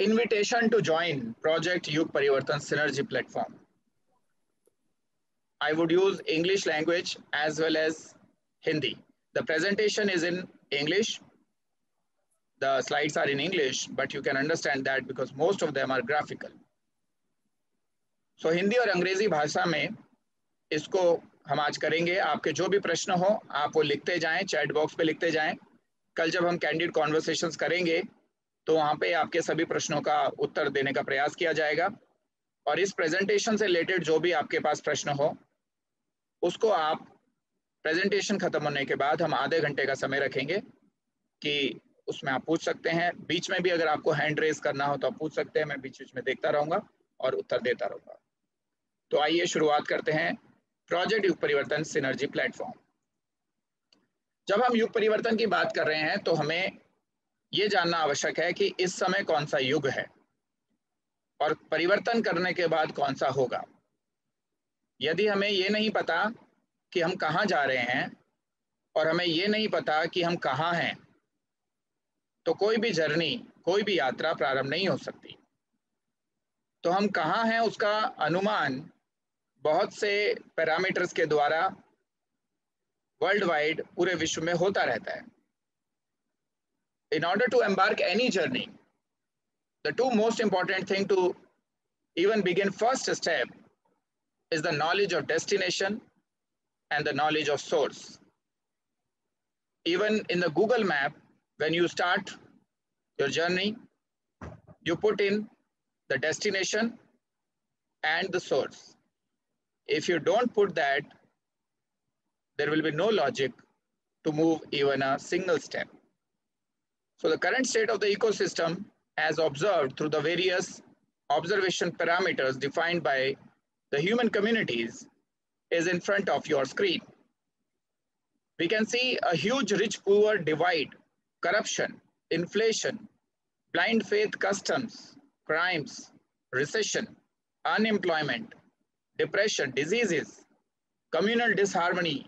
Invitation to join Project Yug Parivartan Synergy Platform. I would use English language as well as Hindi. The presentation is in English. The slides are in English, but you can understand that because most of them are graphical. So Hindi और अंग्रेजी भाषा में इसको हम आज करेंगे। आपके जो भी प्रश्न हो आप वो लिखते जाएं, चैट बॉक्स पे लिखते जाएं। कल जब हम कैंडिड कॉन्वर्सेशंस करेंगे तो वहाँ पे आपके सभी प्रश्नों का उत्तर देने का प्रयास किया जाएगा। और इस प्रेजेंटेशन से रिलेटेड जो भी आपके पास प्रश्न हो उसको आप प्रेजेंटेशन खत्म होने के बाद हम आधे घंटे का समय रखेंगे कि उसमें आप पूछ सकते हैं। बीच में भी अगर आपको हैंड रेज करना हो तो आप पूछ सकते हैं, मैं बीच बीच में देखता रहूँगा और उत्तर देता रहूँगा। तो आइए शुरुआत करते हैं प्रोजेक्ट युग परिवर्तन सिनर्जी प्लेटफॉर्म। जब हम युग परिवर्तन की बात कर रहे हैं तो हमें ये जानना आवश्यक है कि इस समय कौन सा युग है और परिवर्तन करने के बाद कौन सा होगा। यदि हमें ये नहीं पता कि हम कहाँ जा रहे हैं और हमें ये नहीं पता कि हम कहाँ हैं तो कोई भी जर्नी, कोई भी यात्रा प्रारंभ नहीं हो सकती। तो हम कहाँ हैं उसका अनुमान बहुत से पैरामीटर्स के द्वारा वर्ल्ड वाइड पूरे विश्व में होता रहता है। In order to embark any journey, the two most important thing to even begin first step is the knowledge of destination and the knowledge of source. Even in the Google map, when you start your journey, you put in the destination and the source. If you don't put that, there will be no logic to move even a single step. So the current state of the ecosystem as observed through the various observation parameters defined by the human communities is in front of your screen. We can see a huge rich-poor divide, corruption, inflation, blind faith customs, crimes, recession, unemployment, depression, diseases, communal disharmony,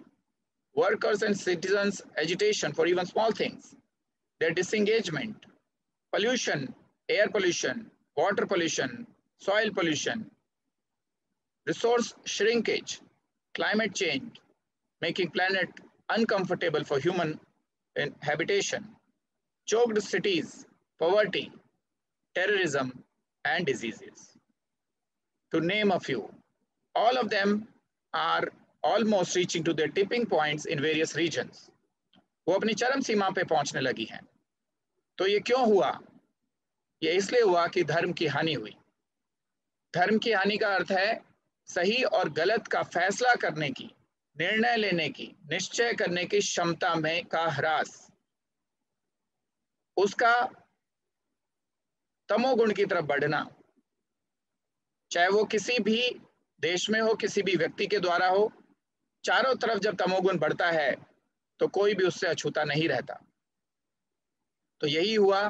workers and citizens' agitation for even small things, their disengagement, pollution, air pollution, water pollution, soil pollution, resource shrinkage, climate change, making planet uncomfortable for human habitation, choked cities, poverty, terrorism, and diseases. To name a few, all of them are almost reaching to their tipping points in various regions. वो अपनी चरम सीमा पे पहुंचने लगी हैं। तो ये क्यों हुआ? ये इसलिए हुआ कि धर्म की हानि हुई। धर्म की हानि का अर्थ है सही और गलत का फैसला करने की, निर्णय लेने की, निश्चय करने की क्षमता में का ह्रास, उसका तमोगुण की तरफ बढ़ना, चाहे वो किसी भी देश में हो, किसी भी व्यक्ति के द्वारा हो। चारों तरफ जब तमोगुण बढ़ता है तो कोई भी उससे अछूता नहीं रहता। तो यही हुआ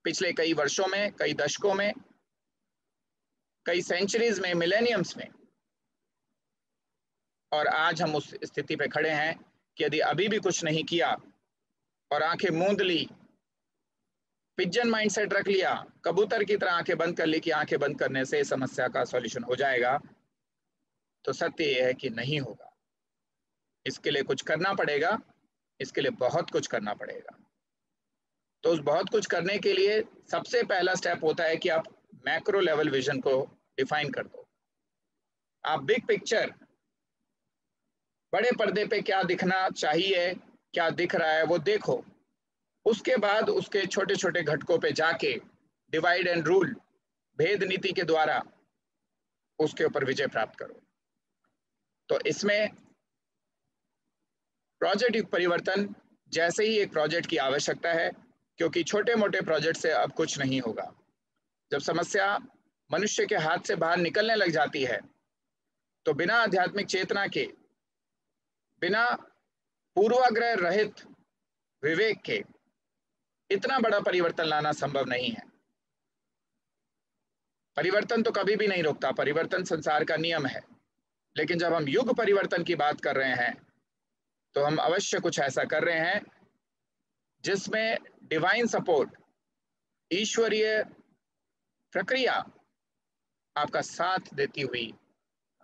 पिछले कई वर्षों में, कई दशकों में, कई सेंचुरीज में, मिलेनियम्स में। और आज हम उस स्थिति पे खड़े हैं कि यदि अभी भी कुछ नहीं किया और आंखें मूंद ली, पिजन माइंडसेट रख लिया, कबूतर की तरह आंखें बंद कर ली कि आंखें बंद करने से समस्या का सॉल्यूशन हो जाएगा, तो सत्य यह है कि नहीं होगा। इसके लिए कुछ करना पड़ेगा, इसके लिए बहुत कुछ करना पड़ेगा। तो उस बहुत कुछ करने के लिए सबसे पहला स्टेप होता है कि आप मैक्रो लेवल विजन को डिफाइन कर दो। आप बिग पिक्चर, बड़े पर्दे पे क्या दिखना चाहिए, क्या दिख रहा है वो देखो। उसके बाद उसके छोटे छोटे घटकों पे जाके डिवाइड एंड रूल, भेद नीति के द्वारा उसके ऊपर विजय प्राप्त करो। तो इसमें प्रोजेक्ट युग परिवर्तन जैसे ही एक प्रोजेक्ट की आवश्यकता है, क्योंकि छोटे मोटे प्रोजेक्ट से अब कुछ नहीं होगा। जब समस्या मनुष्य के हाथ से बाहर निकलने लग जाती है तो बिना आध्यात्मिक चेतना के, बिना पूर्वाग्रह रहित विवेक के इतना बड़ा परिवर्तन लाना संभव नहीं है। परिवर्तन तो कभी भी नहीं रुकता, परिवर्तन संसार का नियम है। लेकिन जब हम युग परिवर्तन की बात कर रहे हैं तो हम अवश्य कुछ ऐसा कर रहे हैं जिसमें डिवाइन सपोर्ट, ईश्वरीय प्रक्रिया आपका साथ देती हुई,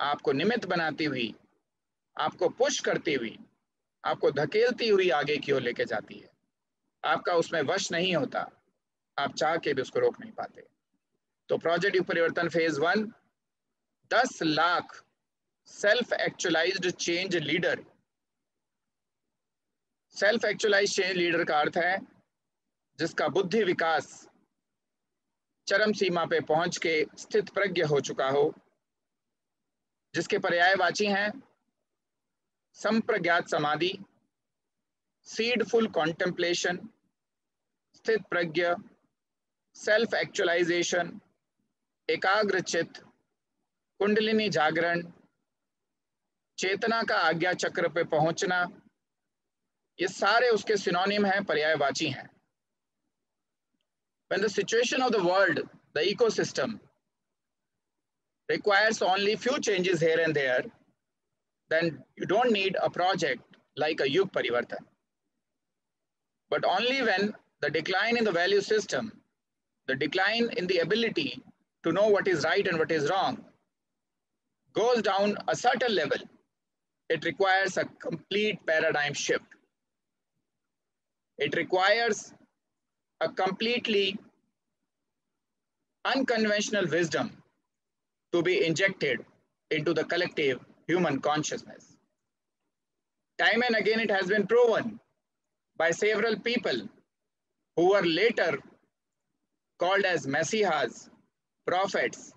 आपको निमित्त बनाती हुई, आपको पुश करती हुई, आपको धकेलती हुई आगे की ओर लेके जाती है। आपका उसमें वश नहीं होता, आप चाह के भी उसको रोक नहीं पाते। तो project Yug Parivartan phase 1, 10 lakh self actualised change leader. Self actualised change leader का अर्थ है जिसका बुद्धि विकास चरम सीमा पे पहुंच के स्थित प्रज्ञ हो चुका हो, जिसके पर्यायवाची हैं संप्रज्ञात समाधि, सीडफुल कॉन्टेम्पलेशन, स्थित प्रज्ञ, सेल्फ एक्चुअलाइजेशन, एकाग्र चित्त, कुंडलिनी जागरण, चेतना का आज्ञा चक्र पे पहुंचना, ये सारे उसके सिनोनिम हैं, पर्यायवाची हैं। When the situation of the world, the ecosystem, requires only few changes here and there, then you don't need a project like a Yug Parivartan. But only when the decline in the value system, the decline in the ability to know what is right and what is wrong, goes down a certain level, it requires a complete paradigm shift. It requires a completely unconventional wisdom to be injected into the collective human consciousness. Time and again, it has been proven by several people who were later called as messiahs, prophets,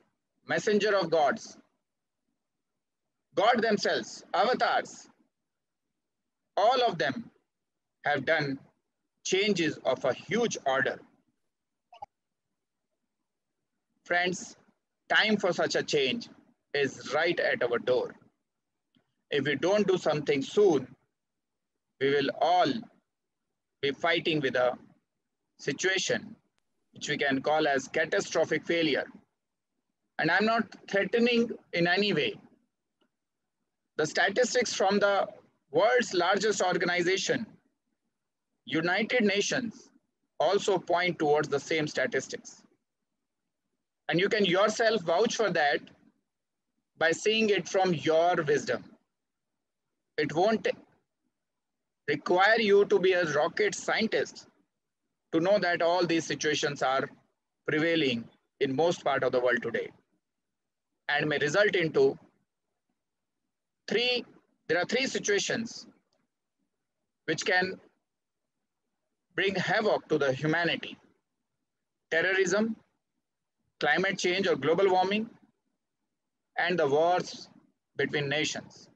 messenger of gods, God themselves, avatars. All of them have done changes of a huge order. Friends, time for such a change is right at our door. If we don't do something soon, we will all be fighting with a situation which we can call as catastrophic failure. And I'm not threatening in any way. The statistics from the world's largest organization, United Nations, also point towards the same statistics. And you can yourself vouch for that by seeing it from your wisdom. It won't require you to be a rocket scientist to know that all these situations are prevailing in most part of the world today and may result into there are three situations which can bring havoc to the humanity: terrorism, climate change or global warming, and the wars between nations.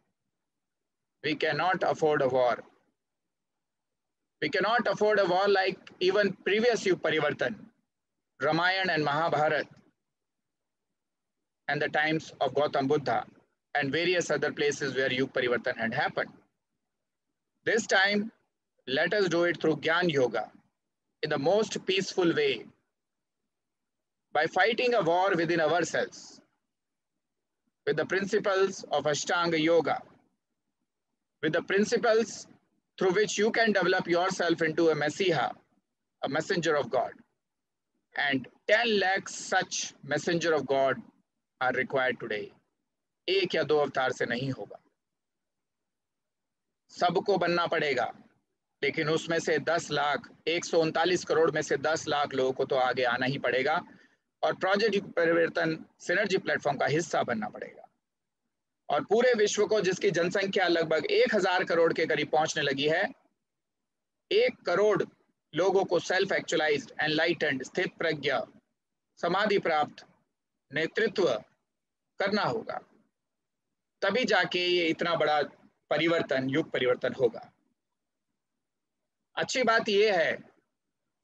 We cannot afford a war. We cannot afford a war like even previous Yug Parivartan, Ramayana and Mahabharata, and the times of Gautam Buddha and various other places where Yug Parivartan had happened. This time, let us do it through Gyan Yoga in the most peaceful way, by fighting a war within ourselves with the principles of Ashtanga Yoga, with the principles through which you can develop yourself into a Messiah, a messenger of God. And 10 lakh such messenger of God are required today. एक या दो अवतार से नहीं होगा, सबको बनना पड़ेगा, लेकिन उसमें से 10 लाख, 139 करोड़ में से 10 लाख लोगों को तो आगे आना ही पड़ेगा और प्रोजेक्ट युग परिवर्तन सिनर्जी प्लेटफॉर्म का हिस्सा बनना पड़ेगा। और पूरे विश्व को, जिसकी जनसंख्या लगभग 1000 करोड़ के करीब पहुंचने लगी है, 1 करोड़ लोगों को सेल्फ एक्चुअलाइज्ड, एनलाइटेंड, स्थित प्रज्ञ, समाधि प्राप्त नेतृत्व करना होगा, तभी जाके ये इतना बड़ा परिवर्तन, युग परिवर्तन होगा। अच्छी बात यह है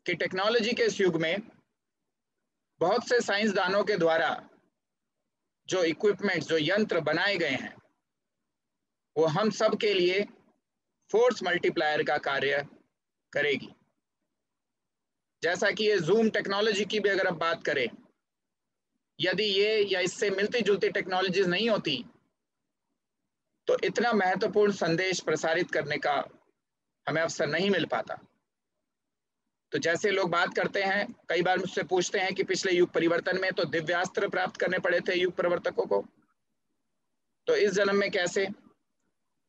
कि टेक्नोलॉजी के इस युग में बहुत से साइंसदानों के द्वारा जो इक्विपमेंट्स, जो यंत्र बनाए गए हैं, वो हम सब के लिए फोर्स मल्टीप्लायर का कार्य करेगी। जैसा कि ये जूम टेक्नोलॉजी की भी अगर आप बात करें, यदि ये या इससे मिलती जुलती टेक्नोलॉजीज नहीं होती तो इतना महत्वपूर्ण संदेश प्रसारित करने का हमें अवसर नहीं मिल पाता। तो जैसे लोग बात करते हैं, कई बार मुझसे पूछते हैं कि पिछले युग परिवर्तन में तो दिव्यास्त्र प्राप्त करने पड़े थे युग प्रवर्तकों को, तो इस जन्म में कैसे?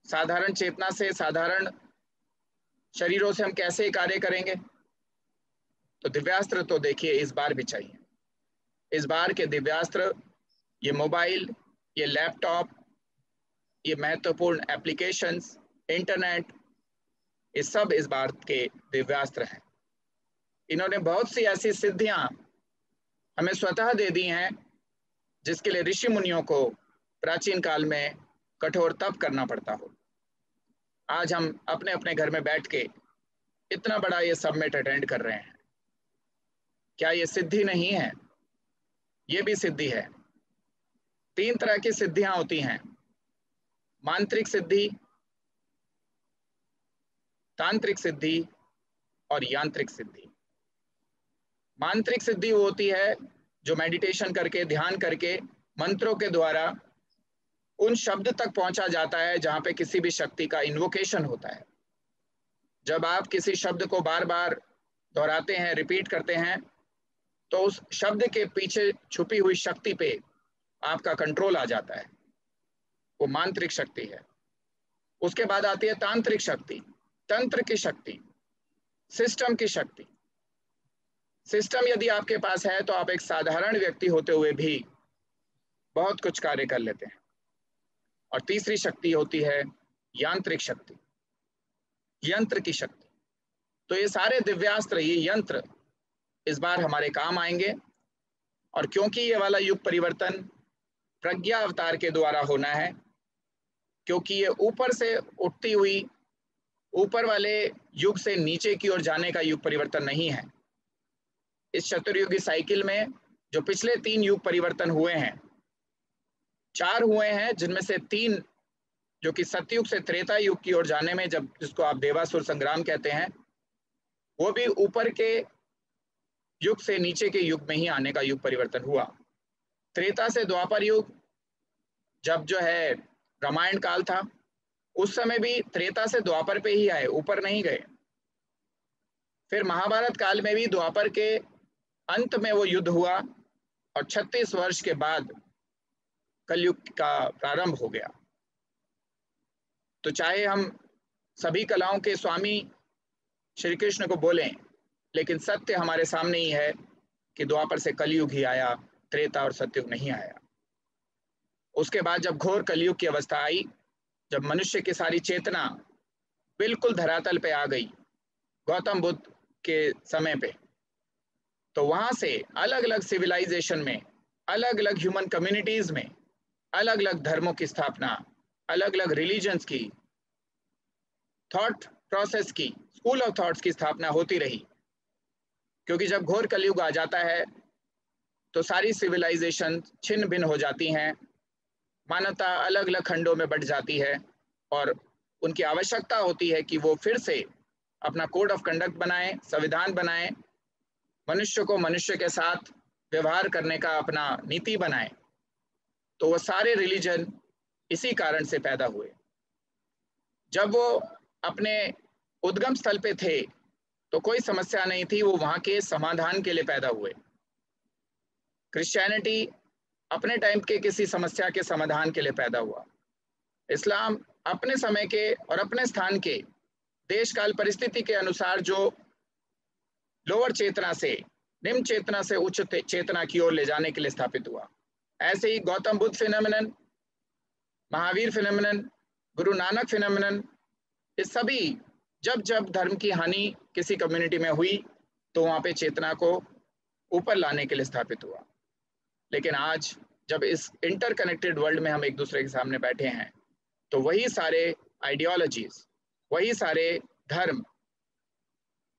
साधारण चेतना से, साधारण शरीरों से हम कैसे कार्य करेंगे? तो दिव्यास्त्र तो देखिए इस बार भी चाहिए। इस बार के दिव्यास्त्र, ये मोबाइल, ये लैपटॉप, ये महत्वपूर्ण एप्लीकेशंस, इंटरनेट, ये सब इस बार के दिव्यास्त्र हैं। इन्होंने बहुत सी ऐसी सिद्धियां हमें स्वतः दे दी हैं जिसके लिए ऋषि मुनियों को प्राचीन काल में कठोर तप करना पड़ता हो। आज हम अपने अपने घर में बैठ के इतना बड़ा ये समिट अटेंड कर रहे हैं, क्या ये सिद्धि नहीं है? ये भी सिद्धि है। 3 तरह की सिद्धियां होती हैं, मांत्रिक सिद्धि, तांत्रिक सिद्धि और यांत्रिक सिद्धि। मांत्रिक सिद्धि वो होती है जो मेडिटेशन करके, ध्यान करके, मंत्रों के द्वारा उन शब्द तक पहुंचा जाता है जहां पे किसी भी शक्ति का इन्वोकेशन होता है। जब आप किसी शब्द को बार बार दोहराते हैं, रिपीट करते हैं, तो उस शब्द के पीछे छुपी हुई शक्ति पे आपका कंट्रोल आ जाता है, वो मांत्रिक शक्ति है। उसके बाद आती है तांत्रिक शक्ति, तंत्र की शक्ति, सिस्टम की शक्ति। सिस्टम यदि आपके पास है तो आप एक साधारण व्यक्ति होते हुए भी बहुत कुछ कार्य कर लेते हैं। और तीसरी शक्ति होती है यांत्रिक शक्ति, यंत्र की शक्ति। तो ये सारे दिव्यास्त्र, ये यंत्र इस बार हमारे काम आएंगे। और क्योंकि ये वाला युग परिवर्तन प्रज्ञा अवतार के द्वारा होना है, क्योंकि ये ऊपर से उठती हुई, ऊपर वाले युग से नीचे की ओर जाने का युग परिवर्तन नहीं है। इस चतुर्युगी साइकिल में जो पिछले 3 युग परिवर्तन हुए हैं, 4 हुए हैं, जिनमें से 3 जो कि सतयुग से त्रेता युग की ओर जाने में, जब जिसको आप देवासुर संग्राम कहते हैं, वो भी ऊपर के युग से नीचे के युग में ही आने का युग परिवर्तन हुआ। त्रेता से द्वापर युग, जब जो है रामायण काल था, उस समय भी त्रेता से द्वापर पे ही आए, ऊपर नहीं गए। फिर महाभारत काल में भी द्वापर के अंत में वो युद्ध हुआ और 36 वर्ष के बाद कलयुग का प्रारंभ हो गया। तो चाहे हम सभी कलाओं के स्वामी श्री कृष्ण को बोलें, लेकिन सत्य हमारे सामने ही है कि द्वापर से कलयुग ही आया, त्रेता और सतयुग नहीं आया। उसके बाद जब घोर कलयुग की अवस्था आई, जब मनुष्य की सारी चेतना बिल्कुल धरातल पे आ गई गौतम बुद्ध के समय पे, तो वहां से अलग अलग सिविलाइजेशन में, अलग अलग ह्यूमन कम्युनिटीज में, अलग अलग धर्मों की स्थापना, अलग अलग रिलीजन्स की, थॉट प्रोसेस की, स्कूल ऑफ थॉट्स की स्थापना होती रही। क्योंकि जब घोर कलयुग आ जाता है तो सारी सिविलाइजेशन छिन्न भिन्न हो जाती हैं, मानवता अलग अलग खंडों में बंट जाती है और उनकी आवश्यकता होती है कि वो फिर से अपना कोड ऑफ कंडक्ट बनाएं, संविधान बनाएं, मनुष्य को मनुष्य के साथ व्यवहार करने का अपना नीति बनाएं। तो वो सारे रिलीजन इसी कारण से पैदा हुए। जब वो अपने उद्गम स्थल पे थे तो कोई समस्या नहीं थी, वो वहां के समाधान के लिए पैदा हुए। क्रिश्चियनिटी अपने टाइम के किसी समस्या के समाधान के लिए पैदा हुआ। इस्लाम अपने समय के और अपने स्थान के देश काल परिस्थिति के अनुसार जो लोअर चेतना से, निम्न चेतना से उच्च चेतना की ओर ले जाने के लिए स्थापित हुआ। ऐसे ही Gautam Buddha phenomenon, Mahavir phenomenon, Guru Nanak phenomenon, ये सभी जब जब धर्म की हानि किसी कम्युनिटी में हुई तो वहां पे चेतना को ऊपर लाने के लिए स्थापित हुआ। लेकिन आज जब इस इंटरकनेक्टेड वर्ल्ड में हम एक दूसरे के सामने बैठे हैं, तो वही सारे आइडियोलॉजीज, वही सारे धर्म,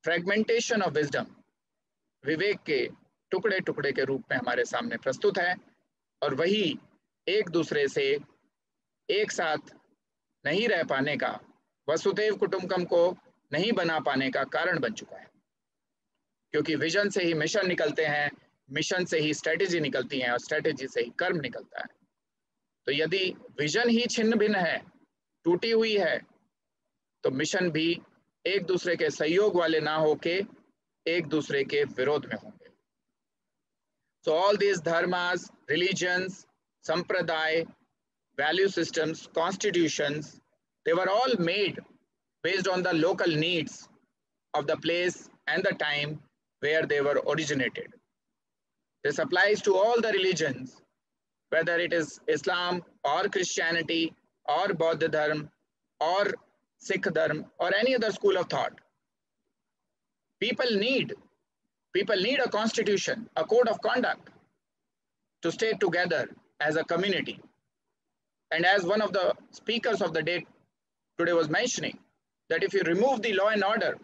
फ्रेगमेंटेशन ऑफ विजडम, विवेक के टुकड़े टुकड़े के रूप में हमारे सामने प्रस्तुत है। और वही एक दूसरे से एक साथ नहीं रह पाने का, वसुधैव कुटुंबकम को नहीं बना पाने का कारण बन चुका है। क्योंकि विजन से ही मिशन निकलते हैं, मिशन से ही स्ट्रेटेजी निकलती है और स्ट्रेटेजी से ही कर्म निकलता है। तो यदि विजन ही छिन्न भिन्न है, टूटी हुई है, तो मिशन भी एक दूसरे के सहयोग वाले ना होके एक दूसरे के विरोध में होंगे. So all these dharmas, religions, sampradaya, value systems, constitutions, they were all made based on the local needs of the place and the time where they were originated. This applies to all the religions, whether it is Islam or Christianity or Buddha Dharma or Sikh Dharma or any other school of thought. People need a constitution, a code of conduct to stay together as a community. And as one of the speakers of the day today was mentioning, that if you remove the law and order,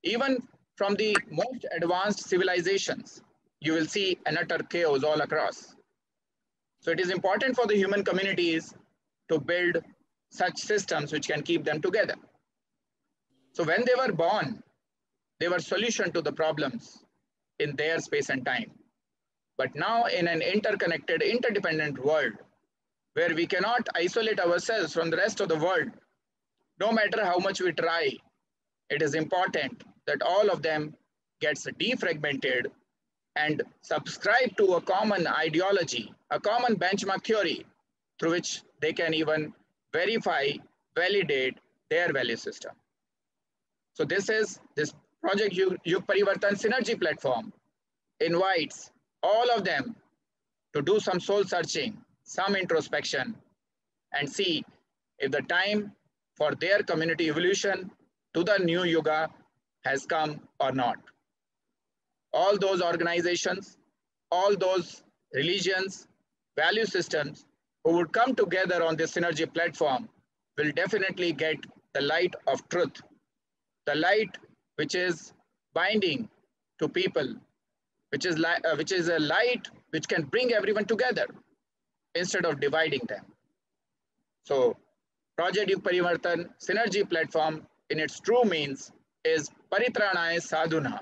even from the most advanced civilizations, you will see an utter chaos all across. So it is important for the human communities to build such systems which can keep them together. So when they were born, they were solution to the problems in their space and time. But now in an interconnected, interdependent world, where we cannot isolate ourselves from the rest of the world, no matter how much we try, it is important that all of them gets defragmented and subscribe to a common ideology, a common benchmark theory through which they can even verify, validate their value system. So this Project Yug Parivartan Synergy platform invites all of them to do some soul searching, some introspection, and see if the time for their community evolution to the new yuga has come or not. All those organizations, all those religions, value systems who would come together on this synergy platform will definitely get the light of truth, the light which is binding to people, which is a light which can bring everyone together instead of dividing them. So Project Yug Parivartan Synergy platform in its true means is Paritranaya Sadhuna.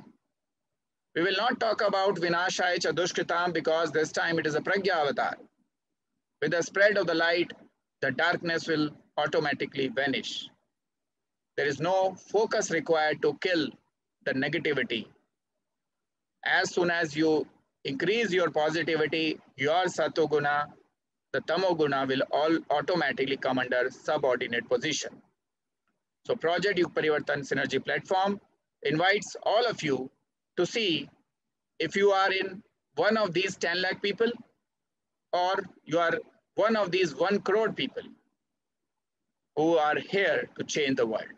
We will not talk about Vinashaya Chadushkritam because this time it is a Pragya avatar. With the spread of the light, the darkness will automatically vanish. There is no focus required to kill the negativity. As soon as you increase your positivity, your Satoguna, the Tamoguna will all automatically come under subordinate position. So Project Yug Parivartan Synergy platform invites all of you to see if you are in one of these 10 lakh people or you are one of these 1 crore people who are here to change the world.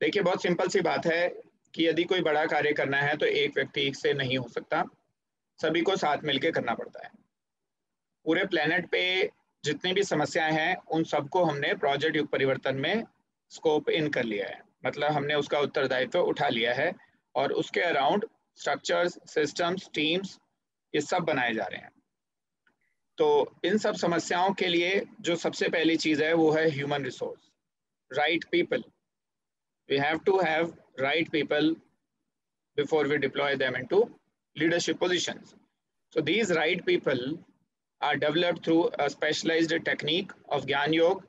देखिए बहुत simple सी बात है कि यदि कोई बड़ा कार्य करना है तो एक व्यक्ति से नहीं हो सकता, सभी को साथ मिलकर करना पड़ता है. पूरे प्लेनेट पे जितनी भी समस्याएं हैं उन सबको हमने प्रोजेक्ट युग परिवर्तन में स्कोप इन कर लिया है, मतलब हमने उसका उत्तरदायित्व उठा लिया है और उसके अराउंड स्ट्रक्चर्स, सिस्टम्स, टीम्स ये सब बनाए जा रहे हैं. तो इन सब समस्याओं के लिए जो सबसे पहली चीज है वो है human resource, right people. We have to have right people before we deploy them into leadership positions. So these right people are developed through a specialized technique of Gyan Yoga,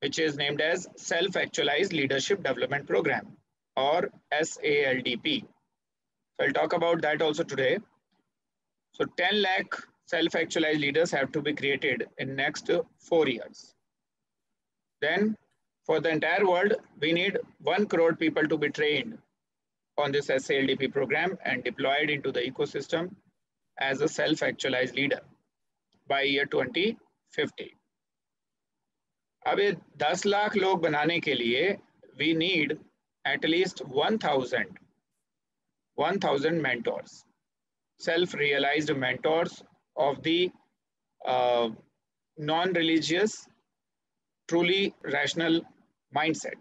which is named as Self-Actualized Leadership Development Program or SALDP. So I'll talk about that also today. So 10 lakh self-actualized leaders have to be created in next 4 years. Then for the entire world, we need 1 crore people to be trained on this SALDP program and deployed into the ecosystem as a self-actualized leader by year 2050. अब ये 10 लाख लोग बनाने के लिए we need at least 1000 mentors, self-realized mentors of the non-religious, truly rational mindset.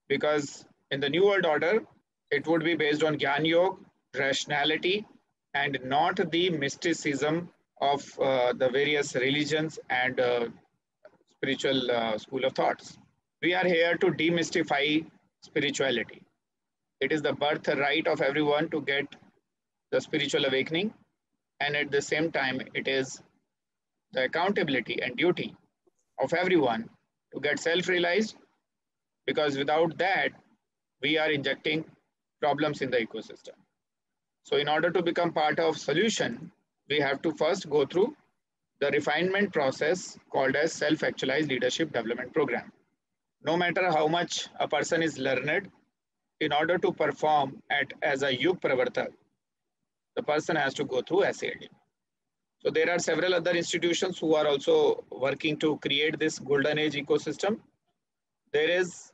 Because in the New World Order, it would be based on Gyan Yoga, rationality, and not the mysticism of the various religions and spiritual school of thoughts. We are here to demystify spirituality. It is the birthright of everyone to get the spiritual awakening, and at the same time, it is the accountability and duty of everyone to get self-realized, because without that, we are injecting problems in the ecosystem. So in order to become part of solution, we have to first go through the refinement process called as self-actualized leadership development program. No matter how much a person is learned, in order to perform as a Yug Pravartak, the person has to go through SALD. So there are several other institutions who are also working to create this golden age ecosystem. There is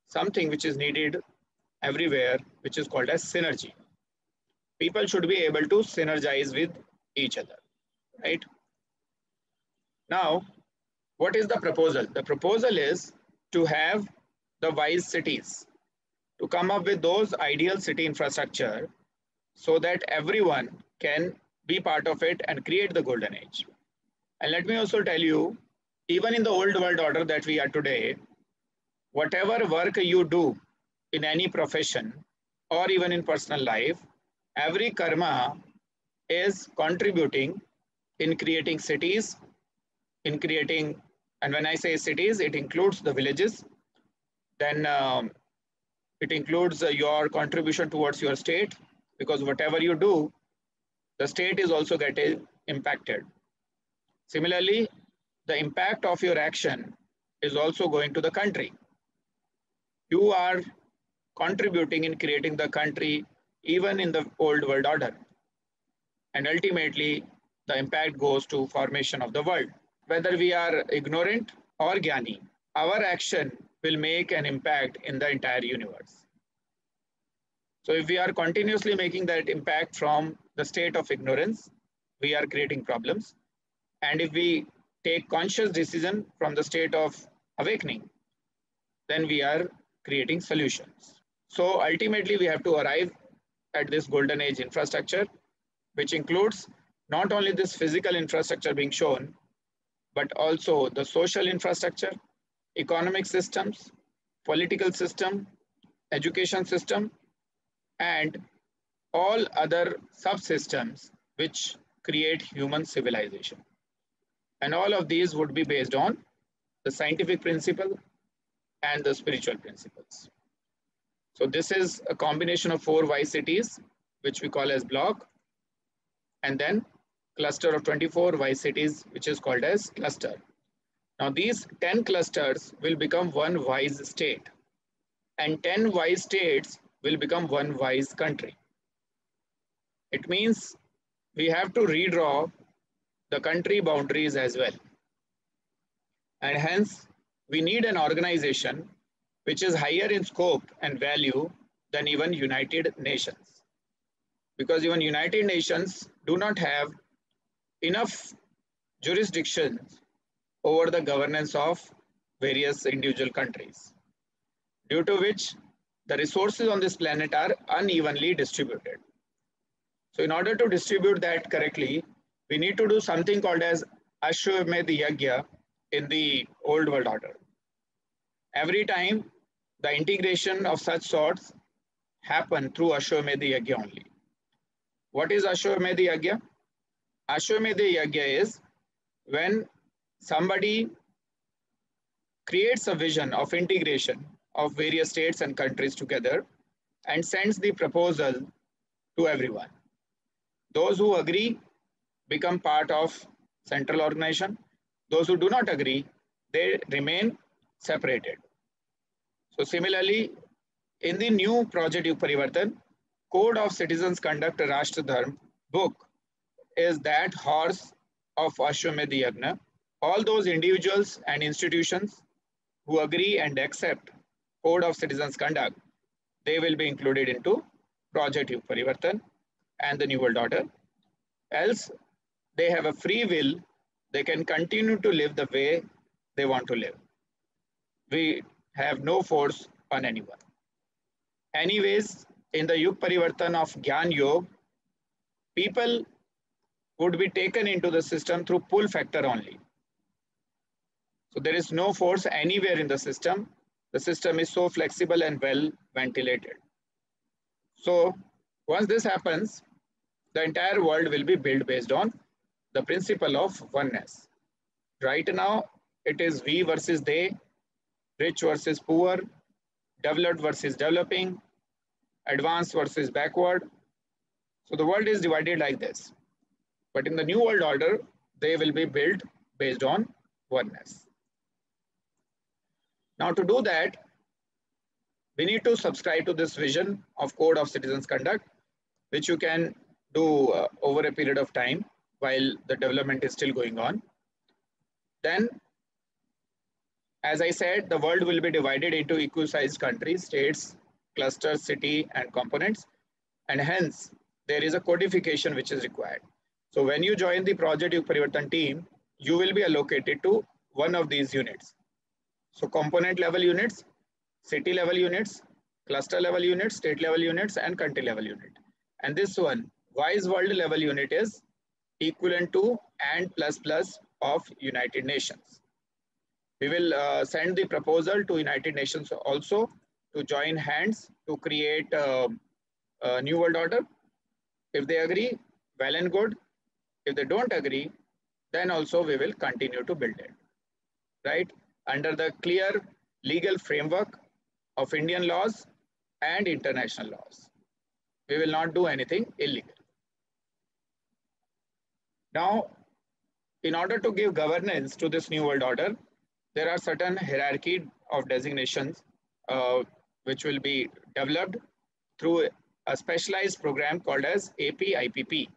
something which is needed everywhere, which is called as synergy. People should be able to synergize with each other, right? Now, what is the proposal? The proposal is to have the wise cities, to come up with those ideal city infrastructure so that everyone can be part of it and create the golden age. And let me also tell you, even in the old world order that we are today, whatever work you do in any profession or even in personal life, every karma is contributing in creating cities, in creating, and when I say cities, it includes the villages, then it includes your contribution towards your state, because whatever you do, the state is also getting impacted. Similarly, the impact of your action is also going to the country. You are contributing in creating the country even in the old world order. And ultimately, the impact goes to formation of the world. Whether we are ignorant or jnani, our action will make an impact in the entire universe. So if we are continuously making that impact from the state of ignorance, we are creating problems. And if we take conscious decision from the state of awakening, then we are creating solutions. So ultimately, we have to arrive at this golden age infrastructure, which includes not only this physical infrastructure being shown, but also the social infrastructure, economic systems, political system, education system, and all other subsystems which create human civilization. And all of these would be based on the scientific principle and the spiritual principles. So this is a combination of 4 wise cities, which we call as block, and then cluster of 24 wise cities, which is called as cluster. Now these 10 clusters will become one wise state, and 10 wise states will become one wise country. It means we have to redraw the country boundaries as well. And hence, we need an organization which is higher in scope and value than even United Nations. Because even United Nations do not have enough jurisdictions over the governance of various individual countries, due to which the resources on this planet are unevenly distributed. So in order to distribute that correctly, we need to do something called as Ashwamedh Yajna in the old world order. Every time the integration of such sorts happen through Ashwamedh Yajna only. What is Ashwamedh Yajna? Ashwamedh Yajna is when somebody creates a vision of integration of various states and countries together and sends the proposal to everyone. Those who agree become part of central organization. Those who do not agree, they remain separated. So similarly, in the new Project Yug Parivartan, Code of Citizens Conduct Rashtra Dharma book is that horse of Ashwamedh Yajna. All those individuals and institutions who agree and accept Code of Citizens Conduct, they will be included into Project Yug Parivartan and the New World Order. Else, they have a free will, they can continue to live the way they want to live. We have no force on anyone. Anyways, in the Yug Parivartan of Gyan Yoga, people would be taken into the system through pull factor only. So there is no force anywhere in the system. The system is so flexible and well ventilated. So once this happens, the entire world will be built based on the principle of oneness. Right now, it is we versus they, rich versus poor, developed versus developing, advanced versus backward. So the world is divided like this. But in the New World Order, they will be built based on oneness. Now to do that, we need to subscribe to this vision of Code of Citizens Conduct, which you can do over a period of time while the development is still going on. Then, as I said, the world will be divided into equal-sized countries, states, clusters, city, and components, and hence there is a codification which is required. So when you join the Project Yug Parivartan team, you will be allocated to one of these units. So component level units, city level units, cluster level units, state level units, and country level unit. And this one, wise world level unit, is equivalent to and plus plus of United Nations. We will send the proposal to United Nations also to join hands to create a New World Order. If they agree, well and good. If they don't agree, then also we will continue to build it, right? Under the clear legal framework of Indian laws and international laws. We will not do anything illegal. Now, in order to give governance to this New World Order, there are certain hierarchy of designations which will be developed through a specialized program called as APIPP,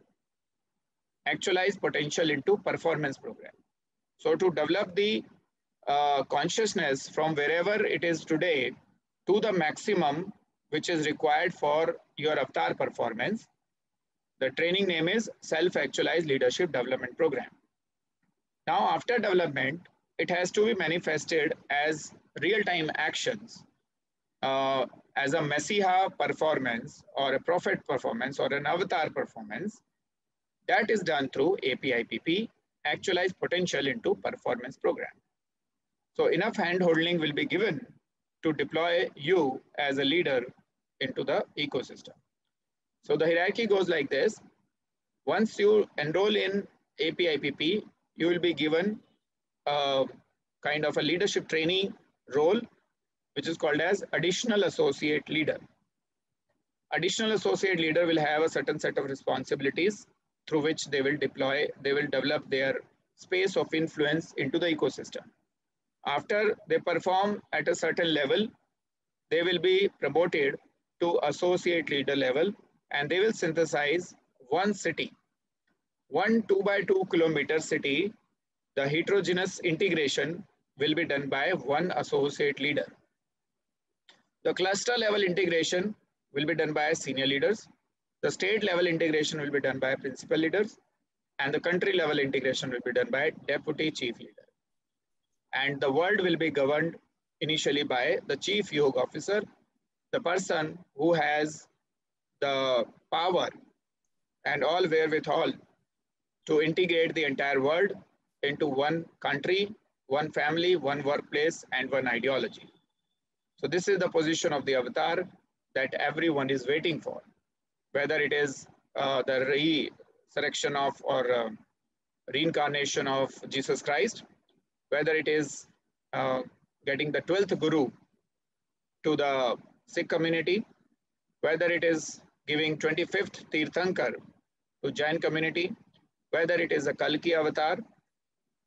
Actualized Potential into Performance Program. So to develop the consciousness from wherever it is today to the maximum which is required for your avatar performance, the training name is Self-Actualized Leadership Development Program. Now, after development, it has to be manifested as real-time actions, as a Messiah performance or a prophet performance or an avatar performance. That is done through APIPP, Actualized Potential into Performance Program. So enough hand-holding will be given to deploy you as a leader into the ecosystem. So the hierarchy goes like this. Once you enroll in APIPP, you will be given a kind of a leadership training role, which is called as Additional Associate Leader. Additional Associate Leader will have a certain set of responsibilities through which they will develop their space of influence into the ecosystem. After they perform at a certain level, they will be promoted to associate leader level, and they will synthesize one city, one 2x2 kilometer city. The heterogeneous integration will be done by one associate leader. The cluster level integration will be done by senior leaders. The state level integration will be done by principal leaders, and the country level integration will be done by deputy chief leader. And the world will be governed initially by the chief yoga officer, the person who has the power and all wherewithal to integrate the entire world into one country, one family, one workplace, and one ideology. So this is the position of the avatar that everyone is waiting for, whether it is the resurrection of or reincarnation of Jesus Christ, whether it is getting the 12th Guru to the Sikh community, whether it is giving 25th Tirthankar to Jain community, whether it is a Kalki avatar,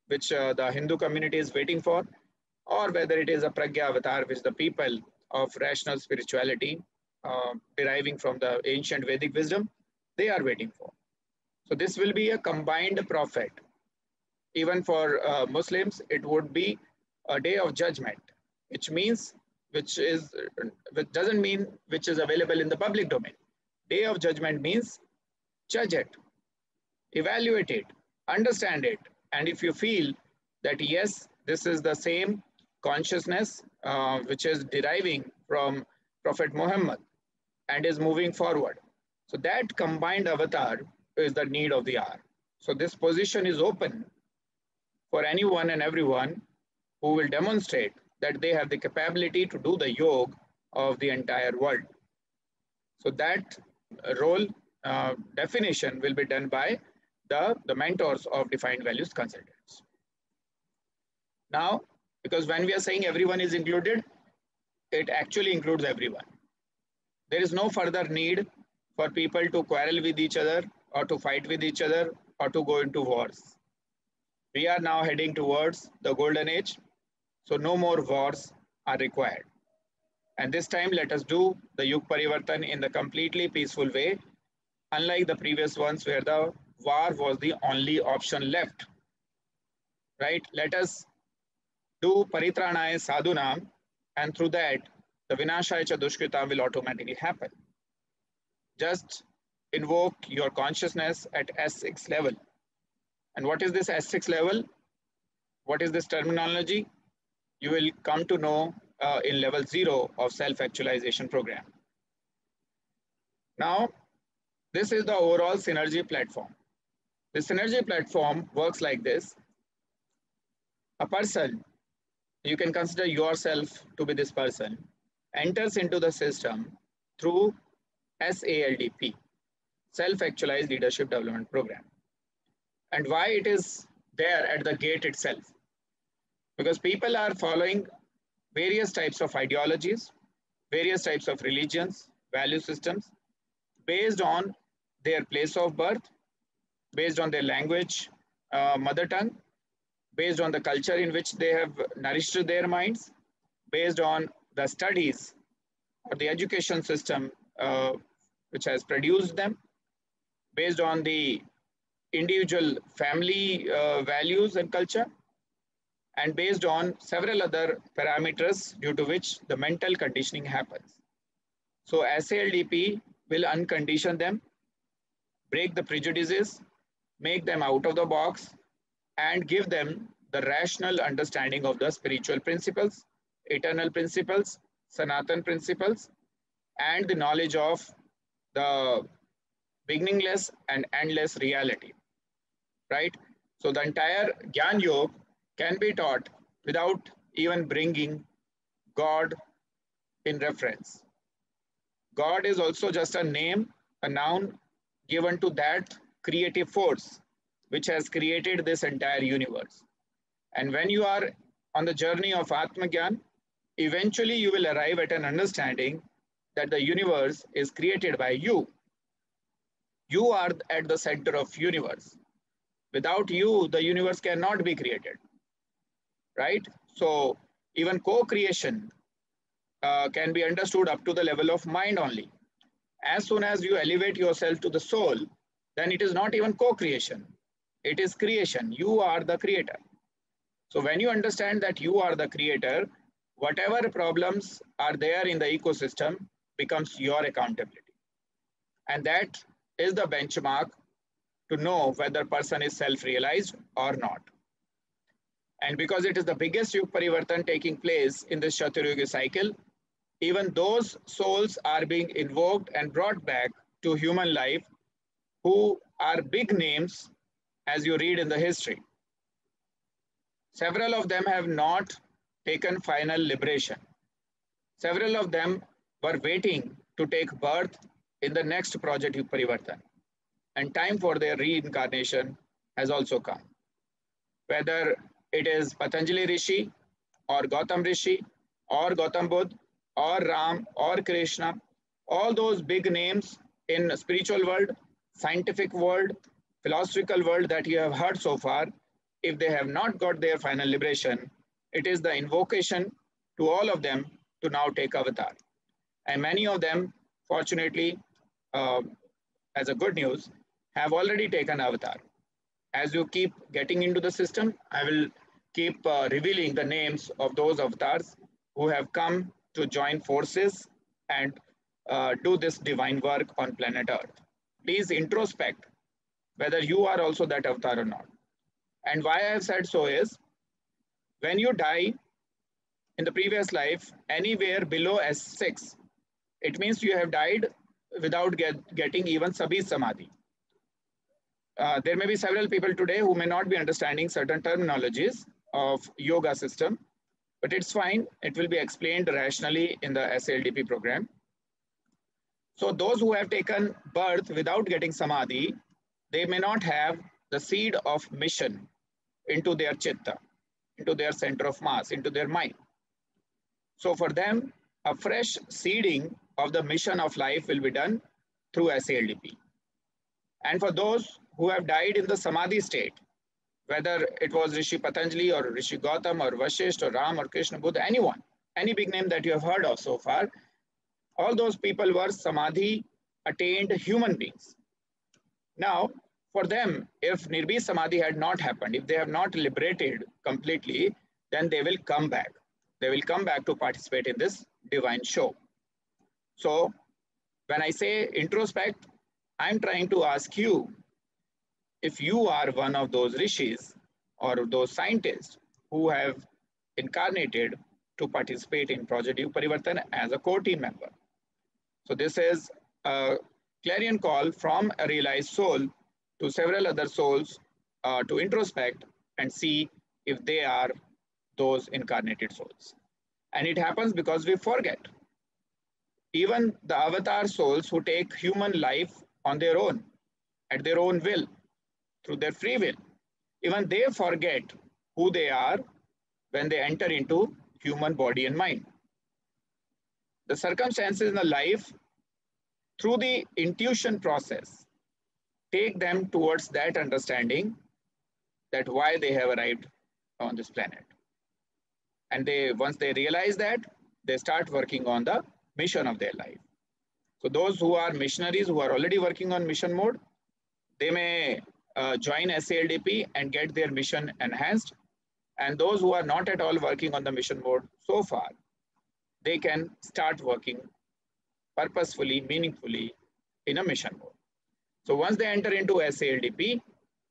which the Hindu community is waiting for, or whether it is a Pragya avatar, which the people of rational spirituality deriving from the ancient Vedic wisdom, they are waiting for. So this will be a combined prophet. Even for Muslims, it would be a day of judgment, which doesn't mean which is available in the public domain. Day of judgment means judge it, evaluate it, understand it. And if you feel that yes, this is the same consciousness which is deriving from Prophet Muhammad and is moving forward. So that combined avatar is the need of the hour. So this position is open for anyone and everyone who will demonstrate that they have the capability to do the yoga of the entire world. So that role definition will be done by the mentors of Defined Values Consultants. Now, because when we are saying everyone is included, it actually includes everyone. There is no further need for people to quarrel with each other or to fight with each other or to go into wars. We are now heading towards the golden age, so no more wars are required. And this time, let us do the Yug Parivartan in the completely peaceful way, unlike the previous ones where the war was the only option left. Right? Let us do Paritranaya Sadhunam, and through that, the Vinashaya Cha Dushkritam will automatically happen. Just invoke your consciousness at S6 level. And what is this S6 level? What is this terminology? You will come to know in level 0 of self-actualization program. Now, this is the overall synergy platform. The synergy platform works like this. A person, you can consider yourself to be this person, enters into the system through SALDP, Self-Actualized Leadership Development Program. And why it is there at the gate itself? Because people are following various types of ideologies, various types of religions, value systems, based on their place of birth, based on their language, mother tongue, based on the culture in which they have nourished their minds, based on the studies or the education system which has produced them, based on the individual family values and culture, and based on several other parameters due to which the mental conditioning happens. So SALDP will uncondition them, break the prejudices, make them out of the box, and give them the rational understanding of the spiritual principles, eternal principles, Sanatan principles, and the knowledge of the beginningless and endless reality, right? So the entire Gyan Yoga can be taught without even bringing God in reference. God is also just a name, a noun given to that creative force which has created this entire universe. And when you are on the journey of Atmagyan, eventually you will arrive at an understanding that the universe is created by you. You are at the center of universe. Without you, the universe cannot be created, right? So even co-creation can be understood up to the level of mind only. As soon as you elevate yourself to the soul, then it is not even co-creation. It is creation. You are the creator. So when you understand that you are the creator, whatever problems are there in the ecosystem becomes your accountability. And that is the benchmark to know whether person is self-realized or not. And because it is the biggest Yug Parivartan taking place in this Chaturyuga cycle, even those souls are being invoked and brought back to human life who are big names as you read in the history. Several of them have not taken final liberation. Several of them were waiting to take birth in the next project Yug Parivartan. And time for their reincarnation has also come. Whether it is Patanjali Rishi or Gautam Rishi or Gautam Buddha or Ram or Krishna, all those big names in spiritual world, scientific world, philosophical world that you have heard so far, if they have not got their final liberation, it is the invocation to all of them to now take avatar. And many of them, fortunately, as a good news, have already taken avatar. As you keep getting into the system, I will keep revealing the names of those avatars who have come to join forces and do this divine work on planet Earth. Please introspect whether you are also that avatar or not. And why I have said so is, when you die in the previous life, anywhere below S6, it means you have died without getting even Sabhi Samadhi. There may be several people today who may not be understanding certain terminologies of yoga system, but it's fine. It will be explained rationally in the SALDP program. So those who have taken birth without getting Samadhi, they may not have the seed of mission into their chitta, into their center of mass, into their mind. So for them, a fresh seeding of the mission of life will be done through SALDP. And for those who have died in the Samadhi state, whether it was Rishi Patanjali or Rishi Gautam or Vashisht or Ram or Krishna, Buddha, anyone, any big name that you have heard of so far, all those people were Samadhi attained human beings. Now, for them, if Nirbhi Samadhi had not happened, if they have not liberated completely, then they will come back. They will come back to participate in this divine show. So when I say introspect, I'm trying to ask you, if you are one of those rishis or those scientists who have incarnated to participate in Project Yug Parivartan as a core team member. So this is a clarion call from a realized soul to several other souls to introspect and see if they are those incarnated souls. And it happens because we forget. Even the avatar souls who take human life on their own, at their own will, through their free will, even they forget who they are when they enter into human body and mind. The circumstances in the life, through the intuition process, take them towards that understanding that why they have arrived on this planet. And once they realize that, they start working on the mission of their life. So those who are missionaries who are already working on mission mode, they may join SALDP and get their mission enhanced. And those who are not at all working on the mission mode so far, they can start working purposefully, meaningfully in a mission mode. So once they enter into SALDP,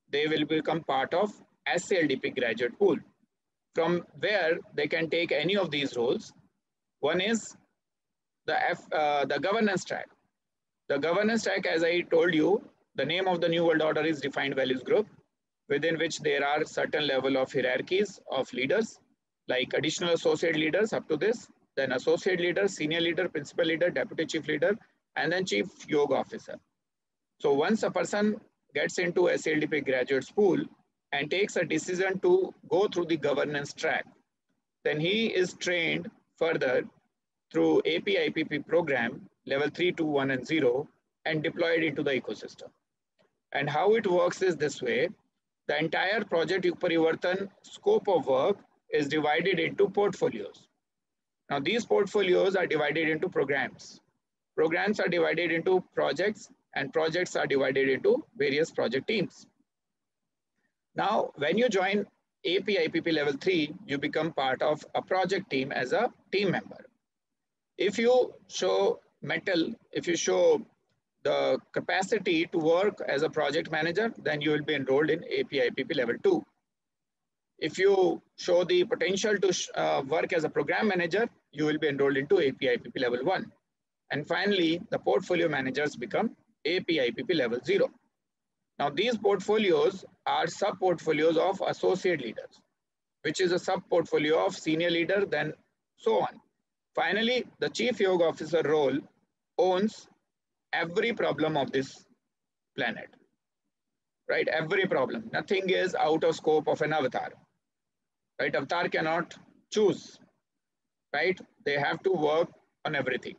they will become part of SALDP graduate pool, from where they can take any of these roles. One is the governance track. The governance track, as I told you, the name of the New World Order is Defined Values Group, within which there are certain level of hierarchies of leaders, like additional associate leaders up to this, then associate leader, senior leader, principal leader, deputy chief leader, and then chief yoga officer. So once a person gets into SALDP graduates pool and takes a decision to go through the governance track, then he is trained further through AP-IPP program, level 3, 2, 1, and 0, and deployed into the ecosystem. And how it works is this way. The entire Project Yug Parivartan scope of work is divided into portfolios. Now these portfolios are divided into programs. Programs are divided into projects, and projects are divided into various project teams. Now, when you join AP-IPP level 3, you become part of a project team as a team member. If you show mettle, if you show the capacity to work as a project manager, then you will be enrolled in AP-IPP level 2. If you show the potential to work as a program manager, you will be enrolled into AP-IPP level 1. And finally, the portfolio managers become AP-IPP level 0. Now, these portfolios are sub-portfolios of associate leaders, which is a sub-portfolio of senior leader, then so on. Finally, the chief yoga officer role owns every problem of this planet, right? Every problem. Nothing is out of scope of an avatar, right? Avatar cannot choose, right? They have to work on everything.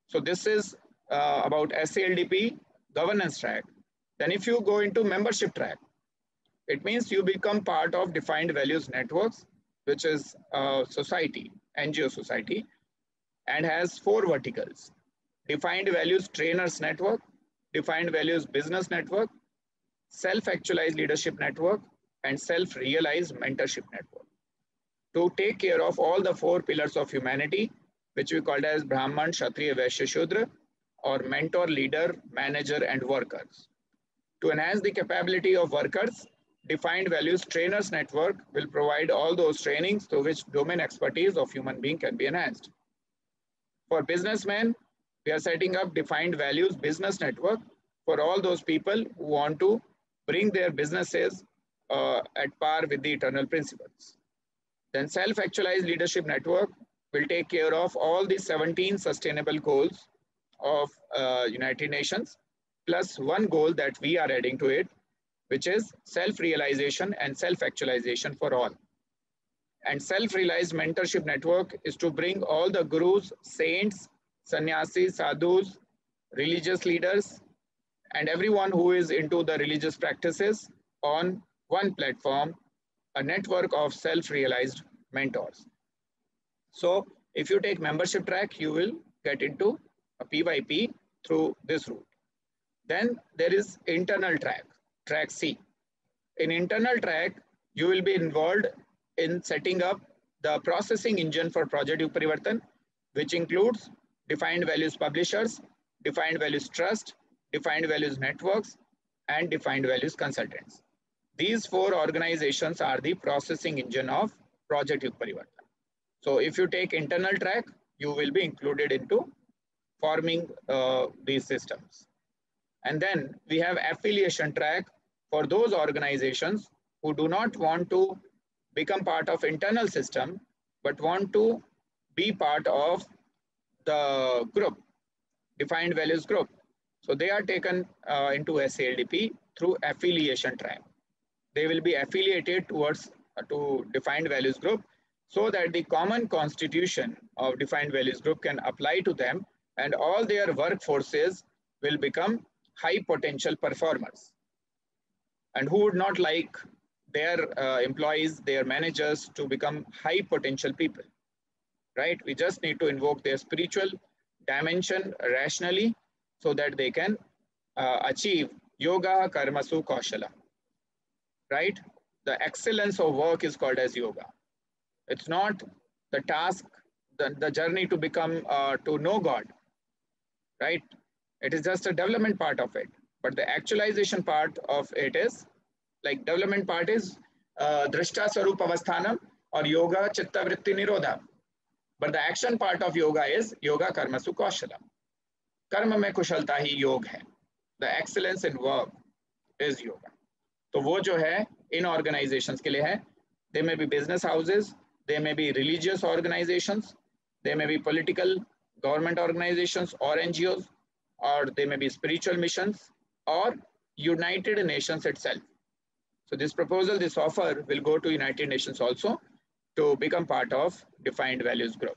So this is about SALDP governance track. Then if you go into membership track, it means you become part of Defined Values Networks, which is a society, NGO society, and has 4 verticals: Defined Values Trainers Network, Defined Values Business Network, Self-Actualized Leadership Network, and Self-Realized Mentorship Network, to take care of all the 4 pillars of humanity, which we called as Brahman, Kshatriya, Vaishya, Shudra, or mentor, leader, manager, and workers. To enhance the capability of workers, Defined Values Trainers Network will provide all those trainings through which domain expertise of human being can be enhanced. For businessmen, we are setting up Defined Values Business Network for all those people who want to bring their businesses at par with the eternal principles. Then Self-Actualized Leadership Network will take care of all the 17 sustainable goals of United Nations, plus 1 goal that we are adding to it, which is self-realization and self-actualization for all. And Self-Realized Mentorship Network is to bring all the gurus, saints, sannyasis, sadhus, religious leaders, and everyone who is into the religious practices on one platform, a network of self-realized mentors. So if you take membership track, you will get into a PYP through this route. Then there is internal track, track C. In internal track, you will be involved in setting up the processing engine for Project Yug Parivartan, which includes defined values publishers, defined values trust, defined values networks, and defined values consultants. These four organizations are the processing engine of Project Yug Parivartan. So if you take internal track, you will be included into forming these systems. And then we have affiliation track for those organizations who do not want to become part of internal system, but want to be part of the group, defined values group. So they are taken into SALDP through affiliation track. They will be affiliated towards to defined values group so that the common constitution of defined values group can apply to them and all their workforces will become high potential performers. And who would not like their employees, their managers to become high potential people, right? We just need to invoke their spiritual dimension rationally so that they can achieve yoga karmasu kaushala, right? The excellence of work is called as yoga. It's not the task, the journey to become, to know God, right? It is just a development part of it. But the actualization part of it is, like development part is drishta sarup avasthanam or yoga chitta vritti nirodha. But the action part of yoga is yoga karmasu kaushala. Karma mein kushalta hi yog hai. The excellence in work is yoga. तो वो जो है इन organizations के लिए है. They may be business houses, they may be religious organizations, they may be political government organizations or NGOs, or they may be spiritual missions or United Nations itself. So this proposal, this offer will go to United Nations also to become part of defined values group.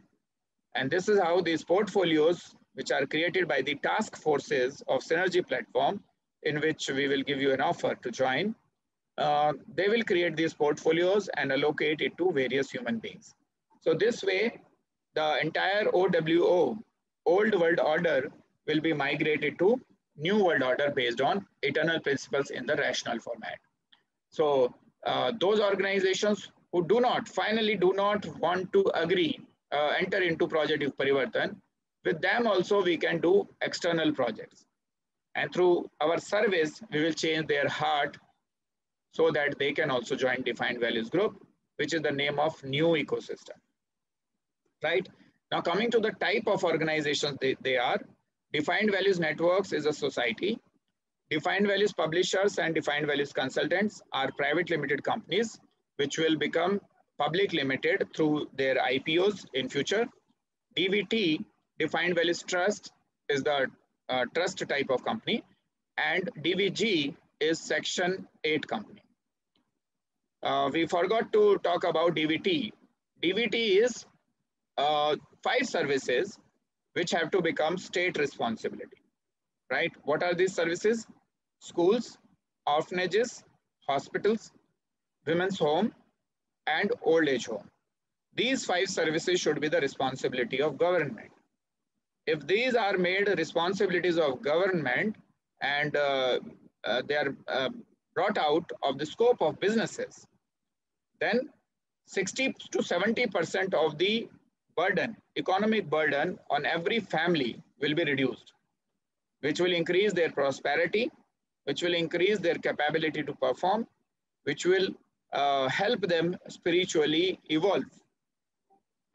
And this is how these portfolios, which are created by the task forces of Synergy platform, in which we will give you an offer to join, they will create these portfolios and allocate it to various human beings. So this way, the entire OWO, old world order, will be migrated to new world order based on eternal principles in the rational format. So those organizations who finally do not want to agree, enter into Project Yug Parivartan, with them also we can do external projects. And through our service, we will change their heart so that they can also join defined values group, which is the name of new ecosystem, right? Now coming to the type of organizations they are, defined values networks is a society. Defined values publishers and defined values consultants are private limited companies, which will become public limited through their IPOs in future. DVT, defined values trust, is the trust type of company, and DVG is section 8 company. We forgot to talk about DVT. DVT is 5 services which have to become state responsibility, right? What are these services? Schools, orphanages, hospitals, women's home, and old age home. These 5 services should be the responsibility of government. If these are made responsibilities of government and they are brought out of the scope of businesses, then 60 to 70% of the burden, economic burden on every family will be reduced, which will increase their prosperity, which will increase their capability to perform, which will help them spiritually evolve,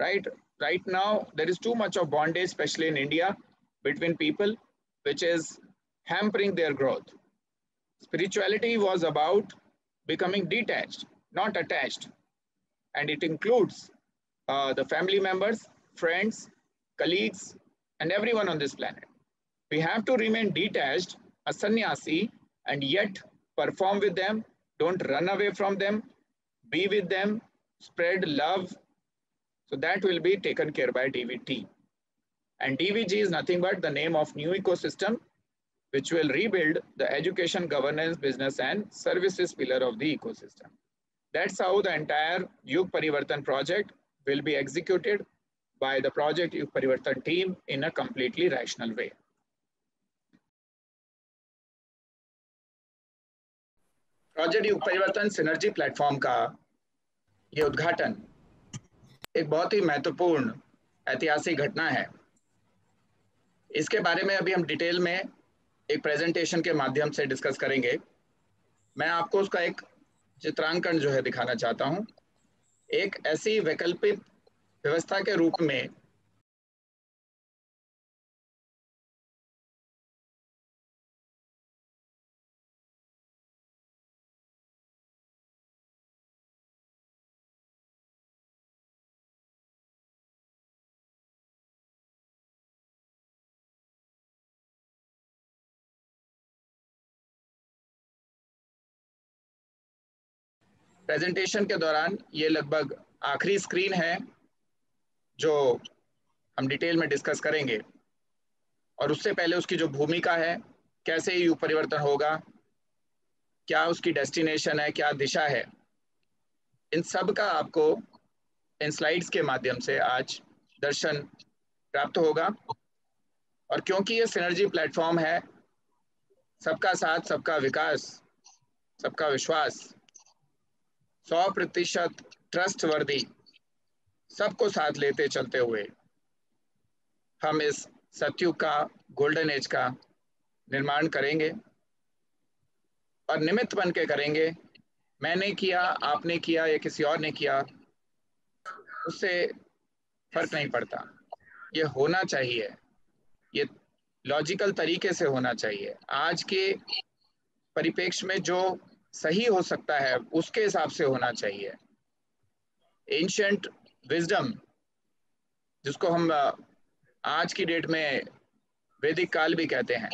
right? Right now, there is too much of bondage, especially in India, between people, which is hampering their growth. Spirituality was about becoming detached, not attached. And it includes the family members, friends, colleagues, and everyone on this planet. We have to remain detached, a sannyasi, and yet perform with them. Don't run away from them. Be with them. Spread love. So that will be taken care by DVT. And DVG is nothing but the name of new ecosystem which will rebuild the education, governance, business and services pillar of the ecosystem. That's how the entire Yug Parivartan project will be executed by the Project Yug Parivartan team in a completely rational way. Project Yug परिवर्तन synergy platform का ये उद्घाटन एक बहुत ही महत्वपूर्ण ऐतिहासिक घटना है। इसके बारे में अभी हम डिटेल में एक प्रेजेंटेशन के माध्यम से डिस्कस करेंगे। मैं आपको उसका एक चित्रांकन जो है दिखाना चाहता हूं। एक ऐसी वैकल्पिक व्यवस्था के रूप में प्रेजेंटेशन के दौरान ये लगभग आखिरी स्क्रीन है जो हम डिटेल में डिस्कस करेंगे, और उससे पहले उसकी जो भूमिका है, कैसे युग परिवर्तन होगा, क्या उसकी डेस्टिनेशन है, क्या दिशा है, इन सब का आपको इन स्लाइड्स के माध्यम से आज दर्शन प्राप्त होगा। और क्योंकि ये सिनर्जी प्लेटफॉर्म है, सबका साथ सबका विकास सबका विश्वास, 100% ट्रस्ट वर्दी, सबको साथ लेते चलते हुए हम इस सतयुग का, गोल्डन एज का निर्माण करेंगे और निमित्त बन के करेंगे। मैंने किया, आपने किया या किसी और ने किया, उससे फर्क नहीं पड़ता। ये होना चाहिए, ये लॉजिकल तरीके से होना चाहिए। आज के परिप्रेक्ष्य में जो सही हो सकता है उसके हिसाब से होना चाहिए। एंशिएंट विजडम, जिसको हम आज की डेट में वैदिक काल भी कहते हैं,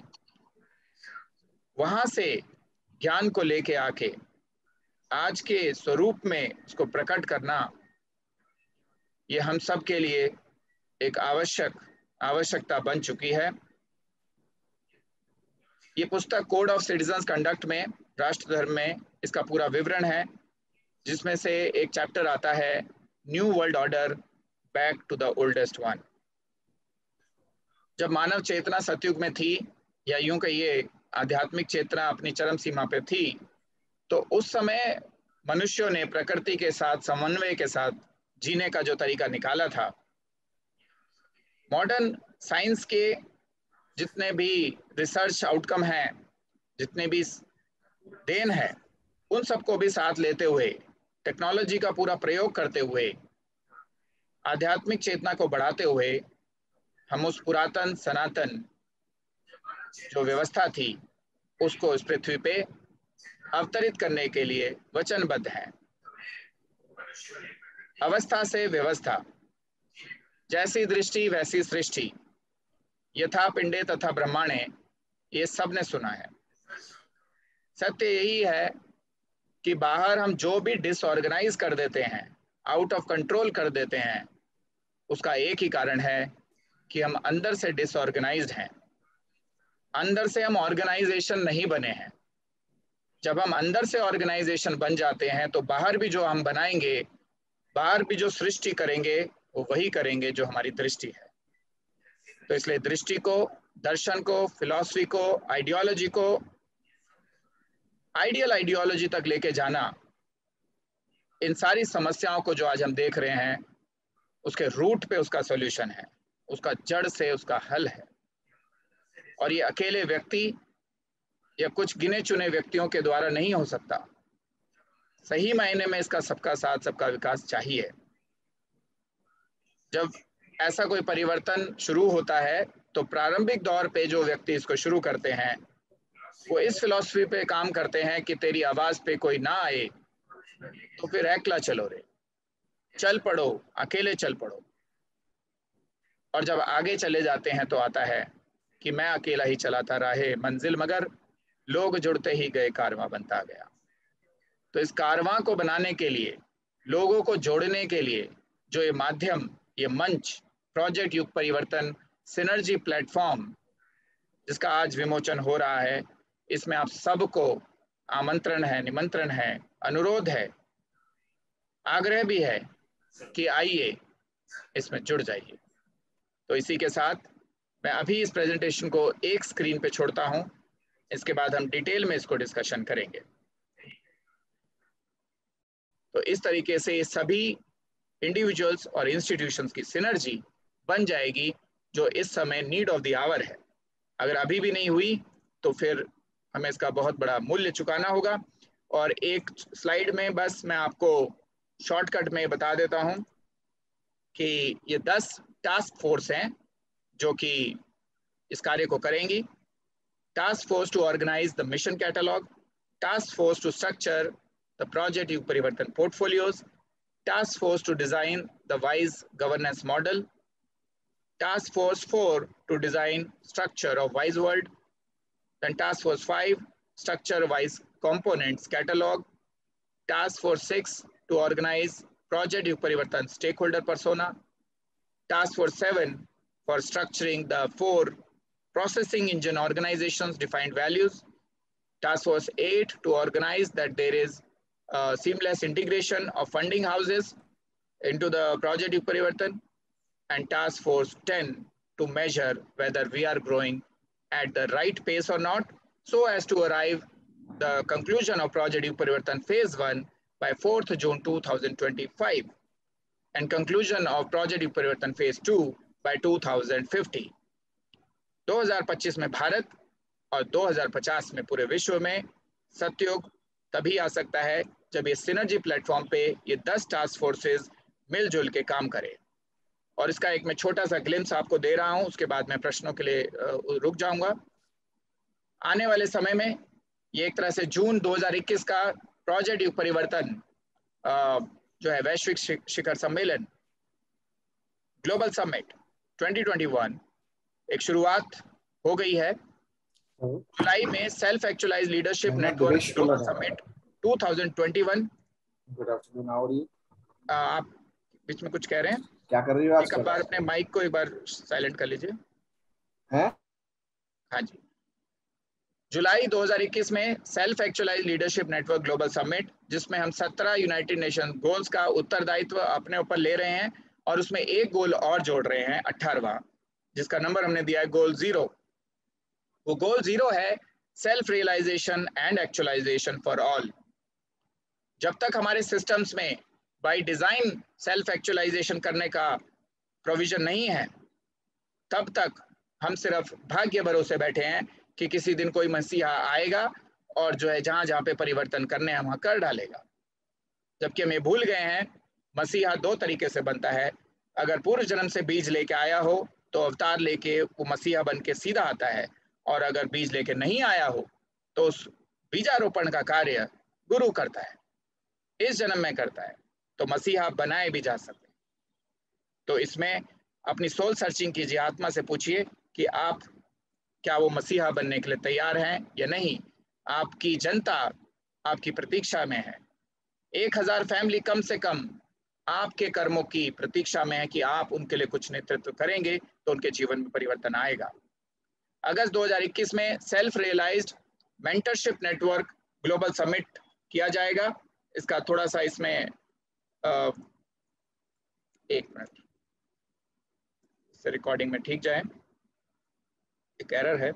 वहां से ज्ञान को लेके आके आज के स्वरूप में इसको प्रकट करना, ये हम सब के लिए एक आवश्यकता बन चुकी है। ये पुस्तक कोड ऑफ सिटीजन्स कंडक्ट में, राष्ट्र धर्म में, इसका पूरा विवरण है, जिसमें से एक चैप्टर आता है new world order back to the oldest one. जब मानव चेतना सतयुग में थी, या यूं कहिए आध्यात्मिक चेतना अपनी चरम सीमा पे थी, तो उस समय मनुष्यों ने प्रकृति के साथ समन्वय के साथ जीने का जो तरीका निकाला था, मॉडर्न साइंस के जितने भी रिसर्च आउटकम हैं, जितने भी देन है, उन सबको भी साथ लेते हुए, टेक्नोलॉजी का पूरा प्रयोग करते हुए, आध्यात्मिक चेतना को बढ़ाते हुए, हम उस पुरातन सनातन जो व्यवस्था थी उसको इस पृथ्वी पे अवतरित करने के लिए वचनबद्ध हैं। अवस्था से व्यवस्था, जैसी दृष्टि वैसी सृष्टि, यथा पिंडे तथा ब्रह्मांडे, ये सब ने सुना है। सत्य यही है कि बाहर हम जो भी डिसऑर्गेनाइज कर देते हैं, आउट ऑफ कंट्रोल कर देते हैं, उसका एक ही कारण है कि हम अंदर से डिसऑर्गेनाइज्ड हैं, अंदर से हम ऑर्गेनाइजेशन नहीं बने हैं। जब हम अंदर से ऑर्गेनाइजेशन बन जाते हैं तो बाहर भी जो हम बनाएंगे, बाहर भी जो सृष्टि करेंगे, वो वही करेंगे जो हमारी दृष्टि है। तो इसलिए दृष्टि को, दर्शन को, फिलॉसफी को, आइडियोलॉजी को, आइडियल आइडियोलॉजी तक लेके जाना, इन सारी समस्याओं को जो आज हम देख रहे हैं, उसके रूट पे उसका सॉल्यूशन है, उसका जड़ से उसका हल है। और ये अकेले व्यक्ति या कुछ गिने चुने व्यक्तियों के द्वारा नहीं हो सकता। सही मायने में इसका सबका साथ सबका विकास चाहिए। जब ऐसा कोई परिवर्तन शुरू होता है तो प्रारंभिक दौर पे जो व्यक्ति इसको शुरू करते हैं, वो इस फिलॉसफी पे काम करते हैं कि तेरी आवाज पे कोई ना आए तो फिर एकला चलो रे, चल पड़ो, अकेले चल पड़ो। और जब आगे चले जाते हैं तो आता है कि मैं अकेला ही चलाता राहे मंजिल, मगर लोग जुड़ते ही गए, कारवां बनता गया। तो इस कारवां को बनाने के लिए, लोगों को जोड़ने के लिए जो ये माध्यम, ये मंच, प्रोजेक्ट युग परिवर्तन सिनर्जी प्लेटफॉर्म जिसका आज विमोचन हो रहा है, इसमें आप सबको आमंत्रण है, निमंत्रण है, अनुरोध है, आग्रह भी है कि आइए इसमें जुड़ जाइए। तो इसी के साथ मैं अभी इस प्रेजेंटेशन को एक स्क्रीन पे छोड़ता हूं, इसके बाद हम डिटेल में इसको डिस्कशन करेंगे। तो इस तरीके से सभी इंडिविजुअल्स और इंस्टीट्यूशंस की सिनर्जी बन जाएगी, जो इस समय नीड ऑफ द आवर है। अगर अभी भी नहीं हुई तो फिर हमें इसका बहुत बड़ा मूल्य चुकाना होगा। और एक स्लाइड में बस मैं आपको शॉर्टकट में बता देता हूं कि ये 10 टास्क फोर्स हैं जो कि इस कार्य को करेंगी। Task force to organise the mission catalogue, task force to structure the project Yug Parivartan portfolios, task force to design the WISE governance model, task force 4 to design structure of WISE world, then task force 5 structure WISE components catalog, task force 6 to organize project Yug Parivartan stakeholder persona, task force 7 for structuring the 4 processing engine organizations defined values, task force 8 to organize that there is seamless integration of funding houses into the project Yug Parivartan, and task force 10 to measure whether we are growing at the right pace or not, so as to arrive the conclusion of project Yug Parivartan phase 1 by 4th June 2025 and conclusion of project Yug Parivartan phase 2 by 2050. 2025 में भारत और 2050 में पूरे विश्व में सतयुग तभी आ सकता है जब ये सिनर्जी प्लेटफॉर्म पे ये 10 टास्क फोर्सेस मिलजुल के काम करें। और इसका एक मैं छोटा सा ग्लिम्स आपको दे रहा हूं, उसके बाद मैं प्रश्नों के लिए रुक जाऊंगा। आने वाले समय में ये एक तरह से जून 2021 का प्रोजेक्ट युग परिवर्तन जो है वैश्विक शिखर सम्मेलन ग्लोबल समिट 2021 एक शुरुआत हो गई है। जुलाई में self actualise leadership network global summit 2021। Good afternoon, how are you? आप बीच में कुछ कह रहे हैं, क्या कर रही हो एक बार अपने माइक को एक बार साइलेंट कर लीजिए। हैं? हाँ जी, जुलाई 2021 में self actualise leadership network global summit, जिसमें हम 17 यूनाइटेड नेशन गोल्स का उत्तरदायित्व अपने ऊपर ले रहे हैं और उसमें एक गोल और जोड़ रहे हैं 18वां, जिसका नंबर हमने दिया है गोल 0। वो गोल 0 है self realisation and actualisation for all. जब तक हमारे सिस्टम्स में बाय डिजाइन सेल्फ एक्चुअलाइजेशन करने का प्रोविजन नहीं है, तब तक हम सिर्फ भाग्य भरोसे बैठे हैं कि किसी दिन कोई मसीहा आएगा और जो है जहां जहां पे परिवर्तन करने हैं वहां कर डालेगा। जबकि हम ये भूल गए हैं मसीहा 2 तरीके से बनता है। अगर पूर्व जन्म से बीज लेके आया हो तो अवतार लेके वो मसीहा बन के सीधा आता है, और अगर बीज लेके नहीं आया हो तो उस बीजारोपण का कार्य गुरु करता है, इस जन्म में करता है, तो मसीहा बनाए भी जा सकते। तो इसमें अपनी सोल सर्चिंग कीजिए, आत्मा से पूछिए कि आप क्या वो मसीहा बनने के लिए तैयार हैं या नहीं। आपकी जनता आपकी प्रतीक्षा में है। 1000 फैमिली कम से कम आपके कर्मों की प्रतीक्षा में है कि आप उनके लिए कुछ नेतृत्व करेंगे तो उनके जीवन में परिवर्तन आएगा। अगस्त 2021 में self realised mentorship network global summit किया जाएगा। इसका थोड़ा सा इसमें एक मिनट से रिकॉर्डिंग में ठीक जाए, एक एरर है।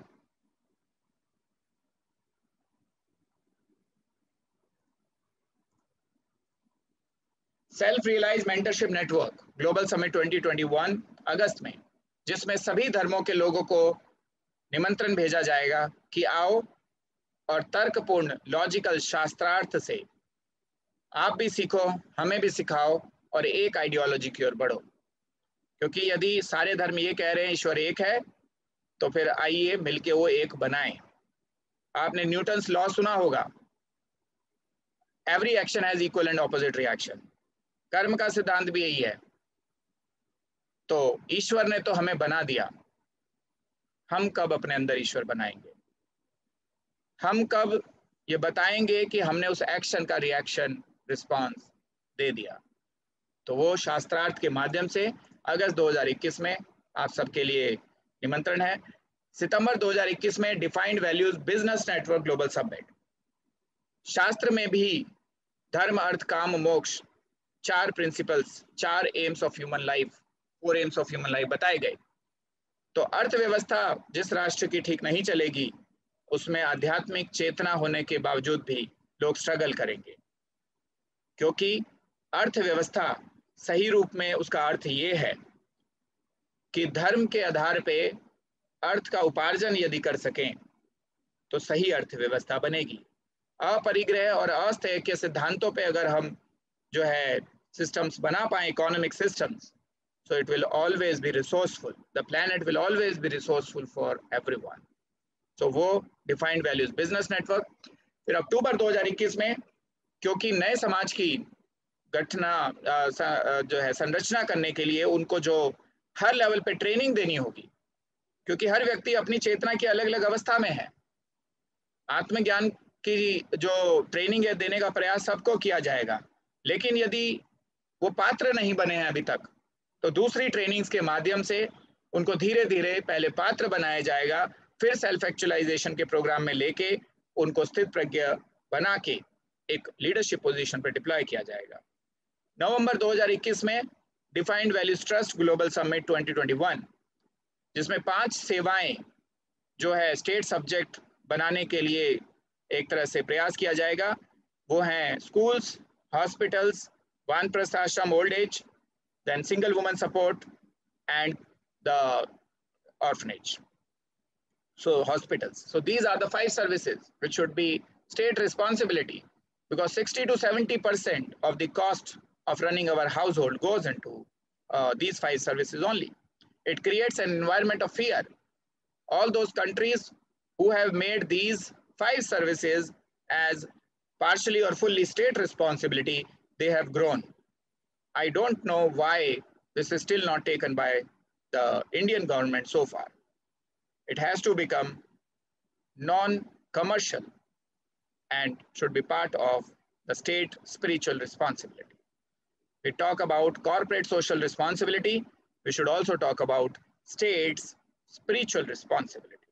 Self realise mentorship network global summit 2021 अगस्त में, जिसमें सभी धर्मों के लोगों को निमंत्रण भेजा जाएगा कि आओ और तर्कपूर्ण लॉजिकल शास्त्रार्थ से आप भी सीखो, हमें भी सिखाओ और एक आइडियोलॉजी की ओर बढ़ो। क्योंकि यदि सारे धर्म ये कह रहे हैं ईश्वर एक है, तो फिर आइए मिलके वो एक बनाएं। आपने न्यूटन्स लॉ सुना होगा, every action has equal and opposite reaction. कर्म का सिद्धांत भी यही है। तो ईश्वर ने तो हमें बना दिया, हम कब अपने अंदर ईश्वर बनाएंगे? हम कब ये बताएंगे कि हमने उस एक्शन का रिएक्शन रिस्पांस दे दिया? तो वो शास्त्रार्थ के माध्यम से अगस्त 2021 में आप सबके लिए निमंत्रण है सितंबर 2021 में defined values business network global summit. शास्त्र में भी धर्म अर्थ काम मोक्ष 4 principles, 4 AIIMS of human life, 4 AIIMS of human life बताए गए। तो अर्थव्यवस्था जिस राष्ट्र की ठीक नहीं चलेगी उसमें आध्यात्मिक चेतना होने के बावजूद भी लोग स्ट्रगल करेंगे, क्योंकि अर्थव्यवस्था सही रूप में उसका अर्थ ये है कि धर्म के आधार पे अर्थ का उपार्जन यदि कर सकें तो सही अर्थव्यवस्था बनेगी। अपरिग्रह और अस्थेय के सिद्धांतों पे अगर हम जो है सिस्टम्स बना पाए, economic systems, so it will always be resourceful, the planet will always be resourceful for everyone. So वो डिफाइंड वैल्यूज बिजनेस नेटवर्क। फिर अक्टूबर 2021 में क्योंकि नए समाज की गठना जो है संरचना करने के लिए उनको जो हर लेवल पे ट्रेनिंग देनी होगी, क्योंकि हर व्यक्ति अपनी चेतना की अलग अलग अवस्था में है। आत्मज्ञान की जो ट्रेनिंग है देने का प्रयास सबको किया जाएगा, लेकिन यदि वो पात्र नहीं बने हैं अभी तक तो दूसरी ट्रेनिंग्स के माध्यम से उनको धीरे धीरे पहले पात्र बनाया जाएगा, फिर सेल्फ एक्चुअलाइजेशन के प्रोग्राम में लेके उनको स्थित प्रज्ञ बना के एक लीडरशिप पोजीशन पर डिप्लॉय किया जाएगा। नवंबर 2021 में defined values trust global summit 2021, जिसमें 5 सेवाएं जो है स्टेट सब्जेक्ट बनाने के लिए एक तरह से प्रयास किया जाएगा। वो हैं स्कूल्स, हॉस्पिटल्स, वानप्रस्थ आश्रम, old age, then single woman support and the orphanage, so hospitals. So these are the 5 services which should be state responsibility, because 60 to 70% of the cost of running our household goes into these 5 services only. It creates an environment of fear. All those countries who have made these 5 services as partially or fully state responsibility, they have grown. I don't know why this is still not taken by the Indian government so far. It has to become non-commercial and should be part of the state spiritual responsibility. We talk about corporate social responsibility. We should also talk about state's spiritual responsibility.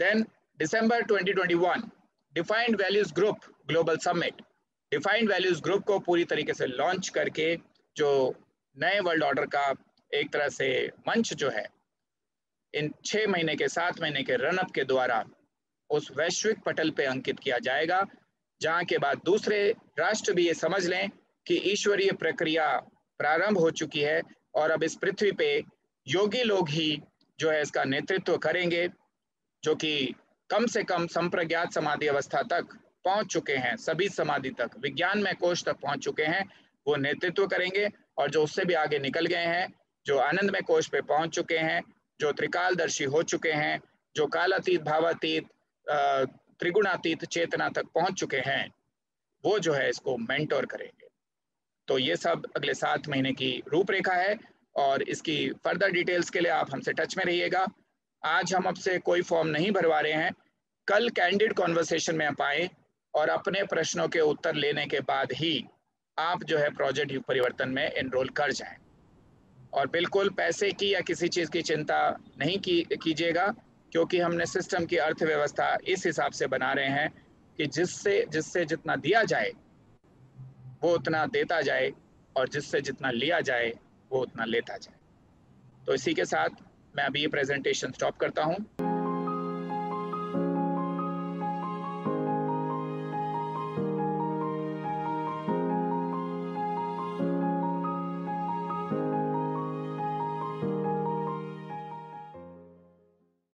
Then December 2021, Defined Values Group Global Summit. Defined values group को पूरी तरीके से launch करके जो नए world order का एक तरह से मंच जो है इन 6 महीने के 7 महीने के रनअप के द्वारा उस वैश्विक पटल पे अंकित किया जाएगा, जहां के बाद दूसरे राष्ट्र भी ये समझ लें कि ईश्वरीय प्रक्रिया प्रारंभ हो चुकी है और अब इस पृथ्वी पे योगी लोग ही जो है इसका नेतृत्व करेंगे, जो कि कम से कम संप्रज्ञात समाधि अवस्था तक पहुंच चुके हैं, सभी समाधि तक, विज्ञान में कोश तक पहुंच चुके हैं, वो नेतृत्व करेंगे। और जो उससे भी आगे निकल गए हैं, जो आनंद में कोश पे पहुंच चुके हैं, जो त्रिकालदर्शी हो चुके हैं, जो कालातीत, भावातीत, त्रिगुणातीत चेतना तक पहुंच चुके हैं, वो जो है इसको मेंटोर करेंगे। तो ये सब अगले 7 महीने की रूपरेखा है और इसकी फर्दर डिटेल्स के लिए आप हमसे टच में रहिएगा। आज हम आपसे कोई फॉर्म नहीं भरवा रहे हैं, कल कैंडिड कॉन्वर्सेशन में आप आए और अपने प्रश्नों के उत्तर लेने के बाद ही आप जो है प्रोजेक्ट युग परिवर्तन में एनरोल कर जाएं। और बिल्कुल पैसे की या किसी चीज़ की चिंता नहीं कीजिएगा, क्योंकि हमने सिस्टम की अर्थव्यवस्था इस हिसाब से बना रहे हैं कि जिससे जितना दिया जाए वो उतना देता जाए और जिससे जितना लिया जाए वो उतना लेता जाए। तो इसी के साथ मैं अभी ये प्रेजेंटेशन स्टॉप करता हूँ।